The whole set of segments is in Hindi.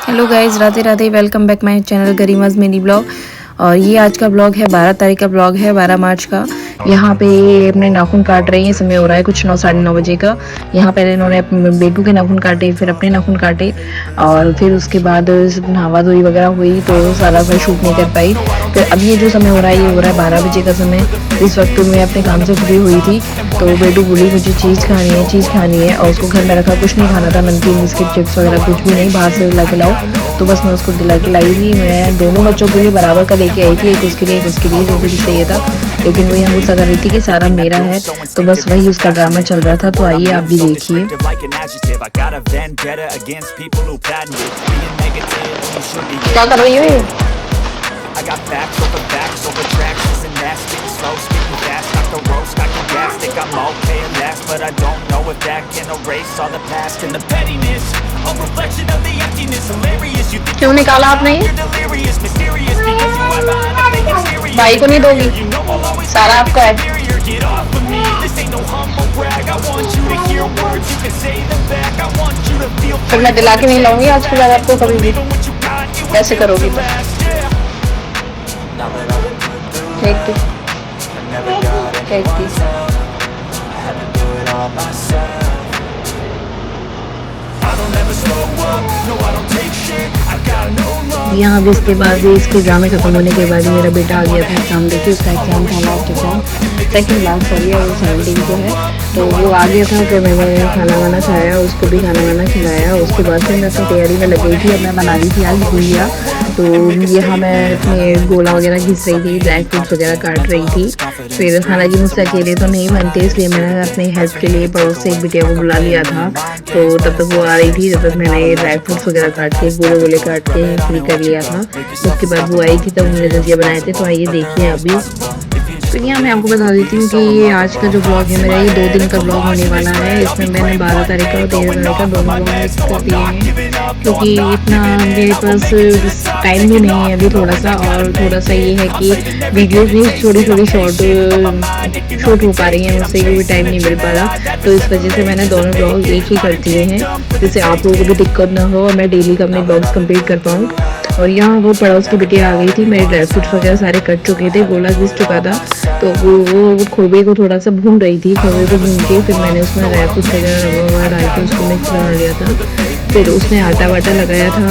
Hello guys, Radhe Radhe. Welcome back my channel Garima's mini blog. और ये आज का ब्लॉग है 12 तारीख का ब्लॉग है, 12 मार्च का। यहाँ पे ये अपने नाखून काट रही है। समय हो रहा है कुछ 9 साढ़े 9 बजे का। यहाँ पहले इन्होंने अपने बेटू के नाखून काटे, फिर अपने नाखून काटे और फिर उसके बाद नहावा धोई वगैरह हुई तो सारा मैं शूट नहीं कर पाई। फिर अब ये जो समय हो रहा है ये हो रहा है 12 बजे का समय। इस वक्त मैं अपने काम से फ्री हुई थी तो बेटू बोली मुझे चीज़ खानी है और उसको घर में रखा कुछ नहीं खाना था, नमकीन बिस्किट चिप्स वगैरह कुछ भी नहीं, बाहर से ला के लाओ। तो बस मैं उसको दिला के लाई थी। मैं दोनों बच्चों के लिए बराबर का लेके आई थी, एक उसके लिए जो भी चाहिए था, लेकिन वो यहाँ गुस्सा कर रही थी कि सारा मेरा है। तो बस वही उसका ड्रामा चल रहा था। तो आइए आप भी देखिए। क्या कर रही हो ये? क्यों निकाला आपने ये? भाई को नहीं दोगी? सारा आपका है। फिर मैं दिला के नहीं लाऊंगी आज के बाद आपको कभी भी। कैसे करोगी? फेंक दी। यहाँ भी इसके बाद भी इसके ड्रामे खत्म होने के बाद मेरा बेटा आ गया था एग्जाम देके। उसका एग्जाम था last exam, second last sorry है, वो 17 को है। तो वो आ गया था तो मैंने खाना वाना खाया, उसको भी खाना वाना खिलाया। उसके बाद फिर मैं अपनी तैयारी में लग गई थी। अब मैं बना रही थी आज गुजिया। तो यहाँ मैं अपने गोला वगैरह घिस रही थी, ड्राई फ्रूट्स वगैरह काट रही थी। फिर हालांकि मुझसे अकेले तो नहीं बनते, इसलिए मैंने अपने हेल्प के लिए पड़ोस से एक बिटिया को बुला लिया था। तो तब तक वो आ रही थी, जब तक मैंने ड्राई फ्रूट्स वगैरह काट के गोले गोले काट के फ्री कर लिया था। उसके बाद वो आई थी तब हमने गुजिया बनाए थे। तो आइए देखिए अभी। तो यहाँ मैं आपको बता देती हूँ कि ये आज का जो ब्लॉग है मेरा, ये 2 दिन का ब्लॉग होने वाला है। इसमें मैंने 12 तारीख का और 13 तारीख का दोनों ब्लॉग मिक्स कर दिए हैं, क्योंकि इतना मेरे पास टाइम भी नहीं है अभी थोड़ा सा। और थोड़ा सा ये है कि वीडियोज़ भी थोड़ी शॉर्ट हो पा रही हैं, उससे भी टाइम नहीं मिल पा रहा। तो इस वजह से मैंने दोनों ब्लॉग एक ही कर दिए हैं, जिससे आप लोगों को भी दिक्कत ना हो और मैं डेली का अपने ब्लॉग्स कंप्लीट कर पाऊँ। और यहाँ वो पड़ोस की बिटिया आ गई थी, मेरे ड्राई फ्रूट्स वगैरह सारे कट चुके थे, गोला घिस चुका था। तो वो खोबे को थोड़ा सा भून रही थी। खोबे को भून के फिर मैंने उसमें ड्राई फ्रूट्स वगैरह रवा वगैरह डाल के उसको मिक्स बना लिया था। फिर उसने आटा वाटा लगाया था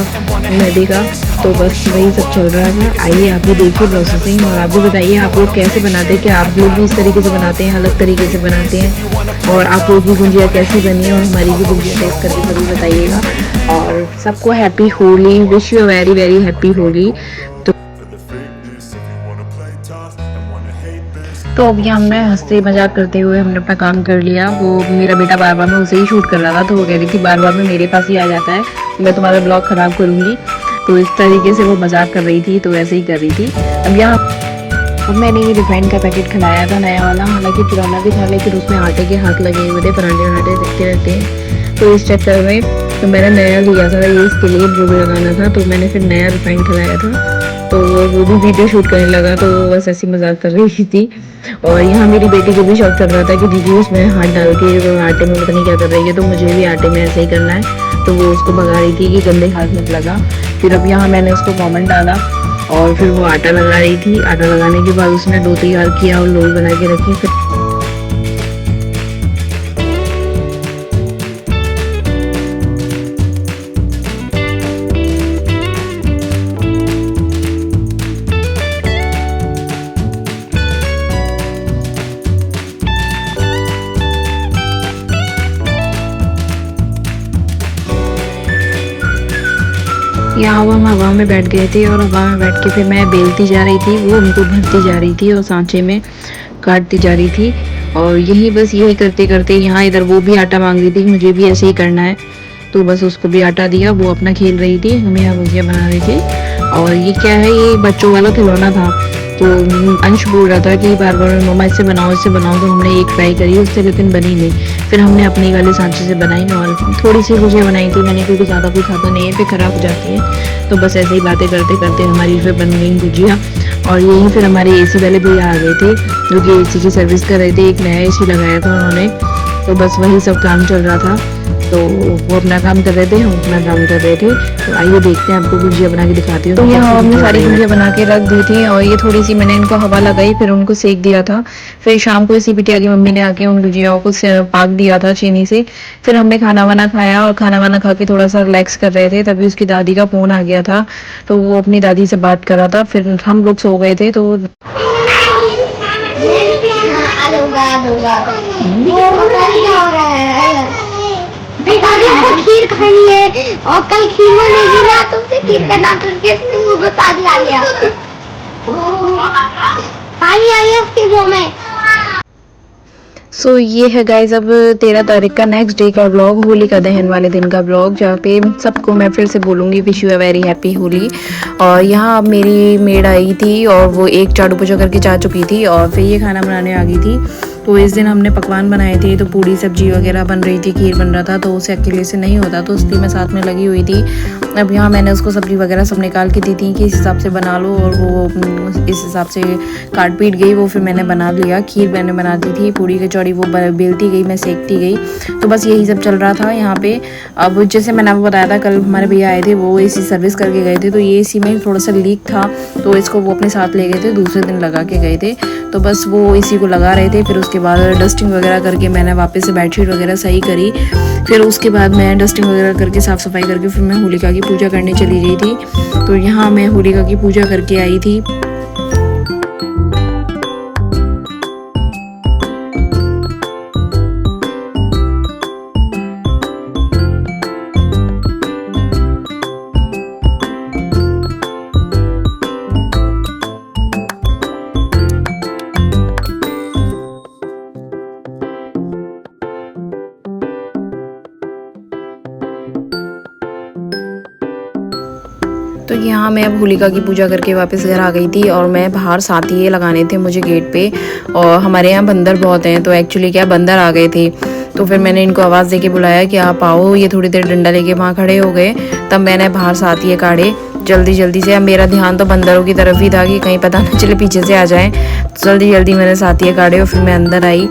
मैदे का। तो बस वही सब चल रहा था। आइए आप भी देखिए प्रोसेसिंग और आप भी बताइए आप लोग कैसे बनाते हैं, क्या आप लोग भी इस तरीके से बनाते हैं, अलग तरीके से बनाते हैं, और आप लोग की गुंजिया कैसी बनी है और हमारी भी गुंजिया टेस्ट करके कभी बताइएगा। और सबको happy Holi, wish you very very happy Holi. तो अभी हमने हंसते मजाक करते हुए हमने अपना काम कर लिया। वो मेरा बेटा बार बार मैं उसे ही शूट कर रहा था, तो वो कह रही थी बार बार में मेरे पास ही आ जाता है, मैं तुम्हारा ब्लॉग ख़राब करूँगी। तो इस तरीके से वो मजाक कर रही थी, तो ऐसे ही कर रही थी। अब मैंने ये रिफाइंड का पैकेट खिलाया था नया वाला, हालांकि पुराना भी था, लेकिन उसमें आटे के हाथ लगे हुए थे, पराठे दिखते रहते हैं। तो इस चक्कर में तो मैंने नया लिया था ये इसके लिए जो भी लगाना था। तो मैंने फिर नया रिफाइंड खिलाया था। तो वो भी वीडियो शूट करने लगा, तो वो बस ऐसी मजाक कर रही थी। और यहाँ मेरी बेटी को भी शौक चल रहा था कि दीदी उसमें हाथ डाल के आटे में पता नहीं क्या कर रही है, तो मुझे भी आटे में ऐसे ही करना है। तो वो उसको भगा रही थी कि गंदे हाथ मत लगा। फिर अब यहाँ मैंने उसको कॉमेंट डाला और फिर वो आटा लगा रही थी। आटा लगाने के बाद उसने डो तैयार किया और लोई बना के रखी। फिर यहाँ हम हवा में बैठ गए थे और हवा में बैठ के फिर मैं बेलती जा रही थी, वो उनको भरती जा रही थी और सांचे में काटती जा रही थी। और यही करते करते यहाँ इधर वो भी आटा मांग रही थी, मुझे भी ऐसे ही करना है। तो बस उसको भी आटा दिया, वो अपना खेल रही थी, हम यहाँ गुजिया बना रहे थे। और ये क्या है, ये बच्चों वाला खिलौना था। तो अंश बोल रहा था कि बार बार मम्मा इससे बनाओ। तो हमने एक ट्राई करी उससे, लेकिन बनी नहीं। फिर हमने अपनी वाले सांचे से बनाई और थोड़ी सी गुजिया बनाई थी मैंने, क्योंकि ज़्यादा कोई खाता नहीं है, फिर ख़राब हो जाती है। तो बस ऐसे ही बातें करते करते हमारी फिर बन गई गुजिया। और यहीं फिर हमारे एसी वाले भैया आ गए थे, जो कि एसी की सर्विस कर रहे थे। एक नया एसी लगाया था उन्होंने, तो बस वही सब काम चल रहा था। तो वो अपना काम कर रहे थे, हम अपना काम कर रहे थे। तो आइए देखते हैं, आपको गुजिया बना के दिखाती हूँ। तो यहाँ हमने सारी गुजिया बना के रख दी थी और ये थोड़ी सी मैंने इनको हवा लगाई, फिर उनको सेक दिया था। फिर शाम को इसी बिटिया की मम्मी ने आके उन गुजियाओं को पाक दिया था चीनी से। फिर हमने खाना वाना खाया और खाना वाना खा के थोड़ा सा रिलैक्स कर रहे थे, तभी उसकी दादी का फ़ोन आ गया था। तो वो अपनी दादी से बात कर रहा था, फिर हम लोग सो गए थे। तो खीर खानी है और कल खीर बनेगी ना, तो उसे खीर का नाम करके मुंह में पानी आ गया, पानी आ गया उसके मुंह में। सो ये है गाइज अब 13 तारीख का नेक्स्ट डे का व्लॉग, होली का दहन वाले दिन का व्लॉग, जहाँ पे सबको मैं फिर से बोलूँगी wish you a very happy Holi. और यहाँ अब मेरी मेड आई थी और वो एक झाड़ू पोछा करके जा चुकी थी और फिर ये खाना बनाने आ गई थी। तो इस दिन हमने पकवान बनाए थे, तो पूड़ी सब्जी वगैरह बन रही थी, खीर बन रहा था, तो उसे अकेले से नहीं होता, तो इसलिए मैं साथ में लगी हुई थी। अब यहाँ मैंने उसको सब्जी वगैरह सब निकाल के दी थी कि इस हिसाब से बना लो, और वो इस हिसाब से काट पीट गई, वो फिर मैंने बना लिया। खीर मैंने बनाती थी, पूड़ी कचौड़ी वो बेलती गई, मैं सेकती गई। तो बस यही सब चल रहा था यहाँ पे। अब जैसे मैंने आपको बताया था, कल हमारे भैया आए थे, वो एसी सर्विस करके गए थे, तो ये एसी में थोड़ा सा लीक था, तो इसको वो अपने साथ ले गए थे, दूसरे दिन लगा के गए थे। तो बस वो इसी को लगा रहे थे। फिर उसके बाद डस्टिंग वगैरह करके मैंने वापस से बेडशीट वगैरह सही करी। फिर उसके बाद मैं डस्टिंग वगैरह करके साफ़ सफाई करके फिर मैं होलिका की पूजा करने चली गई थी। तो यहाँ मैं होलिका की पूजा करके आई थी। तो यहाँ मैं अब होलिका की पूजा करके वापस घर आ गई थी और मैं बाहर साथिये लगाने थे मुझे गेट पे, और हमारे यहाँ बंदर बहुत हैं, तो एक्चुअली क्या बंदर आ गए थे। तो फिर मैंने इनको आवाज़ देके बुलाया कि आप आओ। ये थोड़ी देर डंडा लेके वहाँ खड़े हो गए, तब मैंने बाहर साथिये काढ़े जल्दी जल्दी से। अब मेरा ध्यान तो बंदरों की तरफ ही था कि कहीं पता न चले पीछे से आ जाएं। तो जल्दी जल्दी मैंने साथिये काढ़े और फिर मैं अंदर आई।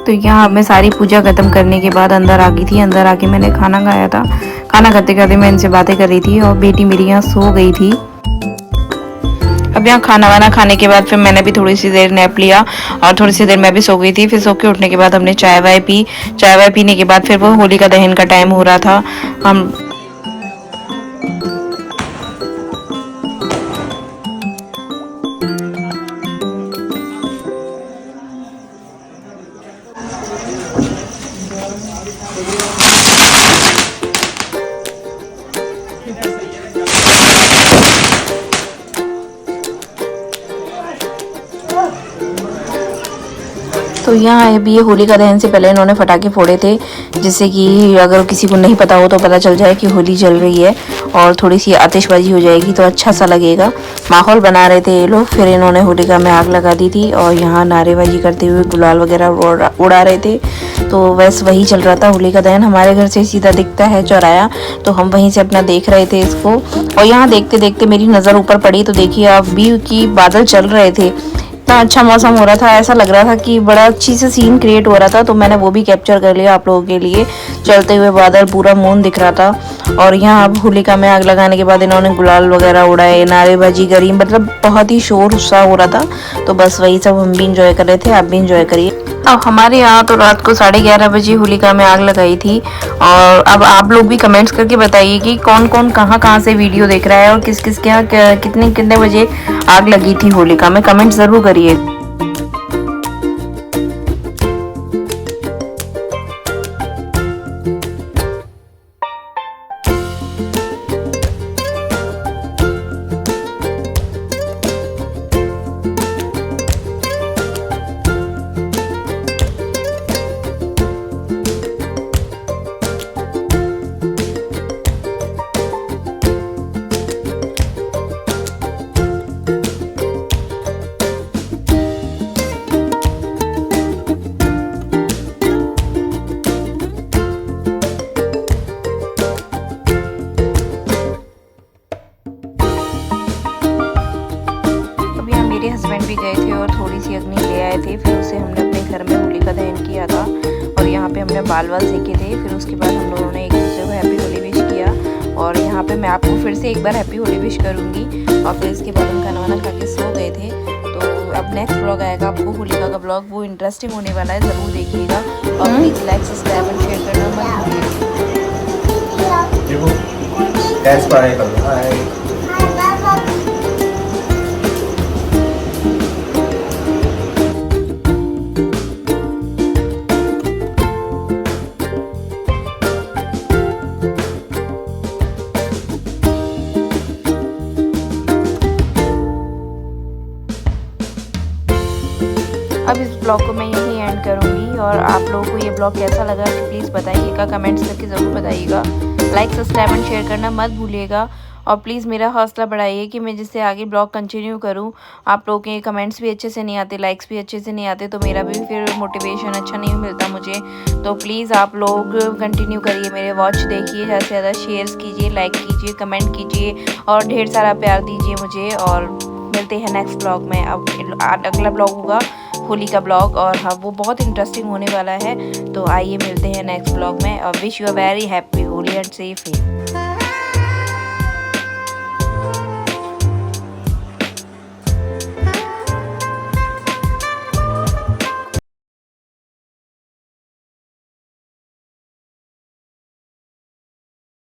तो यहाँ मैं सारी पूजा खत्म करने के बाद अंदर आ गई थी। अंदर आके मैंने खाना खाया था। खाना खाते खाते मैं इनसे बातें कर रही थी और बेटी मेरी यहाँ सो गई थी। अब यहाँ खाना वाना खाने के बाद फिर मैंने भी थोड़ी सी देर नैप लिया और थोड़ी सी देर मैं भी सो गई थी। फिर सो के उठने के बाद हमने चाय वाय पी। चाय वाय पीने के बाद फिर वो होली का दहन का टाइम हो रहा था। हम तो यहाँ अभी ये होलिका दहन से पहले इन्होंने पटाखे फोड़े थे, जिससे कि अगर किसी को नहीं पता हो तो पता चल जाए कि होली चल रही है, और थोड़ी सी आतिशबाजी हो जाएगी तो अच्छा सा लगेगा। माहौल बना रहे थे ये लोग। फिर इन्होंने होलिका में आग लगा दी थी और यहाँ नारेबाजी करते हुए गुलाल वगैरह उड़ा रहे थे। तो बस वही चल रहा था होलिका दहन। हमारे घर से सीधा दिखता है चौराया, तो हम वहीं से अपना देख रहे थे इसको। और यहाँ देखते देखते मेरी नज़र ऊपर पड़ी, तो देखिए आप भी कि बादल चल रहे थे। इतना अच्छा मौसम हो रहा था, ऐसा लग रहा था कि बड़ा अच्छी से सीन क्रिएट हो रहा था। तो मैंने वो भी कैप्चर कर लिया आप लोगों के लिए। चलते हुए बादल, पूरा मून दिख रहा था। और यहाँ अब होलिका में आग लगाने के बाद इन्होंने गुलाल वगैरह उड़ाए, नारेबाजी करी, मतलब बहुत ही शोर उत्साह हो रहा था। तो बस वही सब हम भी इंजॉय कर रहे थे, आप भी इंजॉय करिए। अब हमारे यहाँ तो रात को 11:30 बजे होलिका में आग लगाई थी। और अब आप लोग भी कमेंट्स करके बताइए कि कौन कौन कहाँ से वीडियो देख रहा है और किस किस के यहाँ कितने कितने बजे आग लगी थी होलिका में। कमेंट ज़रूर करिए। हम भी गए थे और थोड़ी सी अग्नि ले आए थे। फिर उसे हमने अपने घर में होलिका दहन किया था और यहाँ पे हमने बाल सेके थे। फिर उसके बाद हम लोगों ने एक दूसरे को हैप्पी होली विश किया और यहाँ पे मैं आपको फिर से एक बार हैप्पी होली विश करूँगी। और फिर इसके बाद हम खाना वाना खा के सो गए थे। तो अब नेक्स्ट ब्लॉग आएगा आपको होलिका का ब्लॉग, वो इंटरेस्टिंग होने वाला है, ज़रूर देखिएगा। और please like subscribe and share करना मत भूलिएगा। अब इस ब्लॉग को मैं यहीं एंड करूँगी और आप लोगों को ये ब्लॉग कैसा लगा प्लीज़ बताइएगा, कमेंट्स करके ज़रूर बताइएगा। लाइक सब्सक्राइब एंड शेयर करना मत भूलिएगा और प्लीज़ मेरा हौसला बढ़ाइए कि मैं जिससे आगे ब्लॉग कंटिन्यू करूँ। आप लोगों के कमेंट्स भी अच्छे से नहीं आते, लाइक्स भी अच्छे से नहीं आते, तो मेरा भी फिर मोटिवेशन अच्छा नहीं मिलता मुझे। तो प्लीज़ आप लोग कंटिन्यू करिए, मेरे वॉच देखिए, ज़्यादा से ज़्यादा शेयर्स कीजिए, लाइक कीजिए, कमेंट कीजिए और ढेर सारा प्यार दीजिए मुझे। और मिलते हैं नेक्स्ट ब्लॉग में। अब अगला ब्लॉग होगा होली का ब्लॉग और हाँ वो बहुत इंटरेस्टिंग होने वाला है। तो आइए मिलते हैं नेक्स्ट ब्लॉग में और wish you a very happy Holi and safe.